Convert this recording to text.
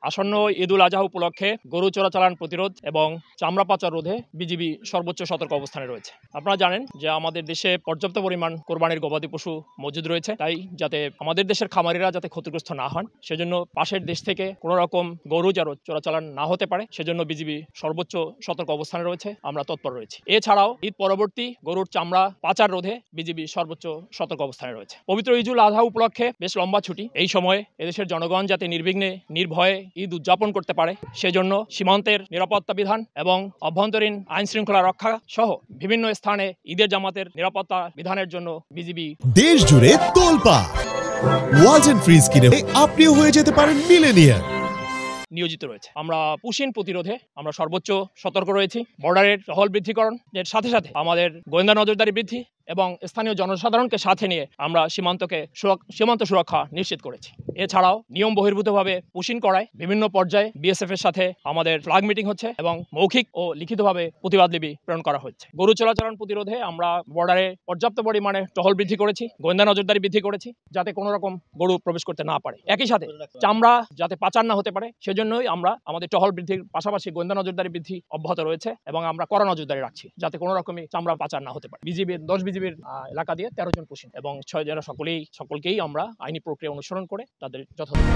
আসন্ন ঈদুল আজহা উপলক্ষে গরু চোরাচালান প্রতিরোধ এবং চামড়া পাচার রোধে বিজিবি সর্বোচ্চ সতর্ক অবস্থানে রয়েছে। আপনারা জানেন যে আমাদের দেশে পর্যাপ্ত পরিমাণ কোরবানির গবাদি পশু মজুদ রয়েছে, তাই যাতে আমাদের দেশের খামারিরা যাতে ক্ষতিগ্রস্ত না হন সেজন্য পাশের দেশ থেকে কোনো রকম গরু চোরাচালান না হতে পারে সেজন্য বিজিবি সর্বোচ্চ সতর্ক অবস্থানে রয়েছে, আমরা তৎপর রয়েছি। এছাড়াও ঈদ পরবর্তী গরুর চামড়া পাচার রোধে বিজিবি সর্বোচ্চ সতর্ক অবস্থানে রয়েছে। পবিত্র ঈদুল আজহা উপলক্ষে বেশ লম্বা ছুটি, এই সময়ে এদেশের জনগণ যাতে নির্বিঘ্নে নির্ভয়ে ঈদ উদযাপন করতে পারে সেজন্য সীমান্তের নিরাপত্তা বিধান এবং অভ্যন্তরীণ আইন শৃঙ্খলা রক্ষা সহ বিভিন্ন স্থানে ঈদের জামাতের নিরাপত্তা বিধানের জন্য বিজিবি দেশ জুড়ে তোলপাড়। ওয়ালটন ফ্রিজ কিনে আপনিও হয়ে যেতে পারেন মিলেনিয়ার। নিয়োজিত রয়েছে। আমরা পুশিন প্রতিরোধে আমরা সর্বোচ্চ সতর্ক রয়েছি। বর্ডারের টহল বৃদ্ধিকরণের সাথে সাথে আমাদের গোয়েন্দা নজরদারি বৃদ্ধি এবং স্থানীয় জনসাধারণকে সাথে নিয়ে আমরা সীমান্ত সুরক্ষা নিশ্চিত করেছি। এছাড়াও নিয়ম বহির্ভূতভাবে পুশিন করায় বিভিন্ন পর্যায়ে বিএসএফ এর সাথে আমাদের ফ্ল্যাগ মিটিং হচ্ছে এবং মৌখিক ও লিখিতভাবে প্রতিবাদ লিপি প্রেরণ করা হচ্ছে। গরু চোরাচালান প্রতিরোধে আমরা বর্ডারে পর্যাপ্ত পরিমাণে টহল বৃদ্ধি করেছি, গোয়েন্দা নজরদারি বৃদ্ধি করেছি যাতে কোনো রকম গরু প্রবেশ করতে না পারে। একই সাথে চামড়া যাতে পাচার না হতে পারে সেজন্যই আমরা আমাদের টহল বৃদ্ধির পাশাপাশি গোয়েন্দা নজরদারি বৃদ্ধি অব্যাহত রয়েছে এবং আমরা কড়া নজরদারি রাখছি যাতে কোনো রকমই চামড়া পাচার না হতে পারে। বিজিবির 10 বিজিবির এলাকা দিয়ে 13 জন পুশিন এবং 6 জনের সকলকেই আমরা আইনি প্রক্রিয়া অনুসরণ করে তাদের যথাযথ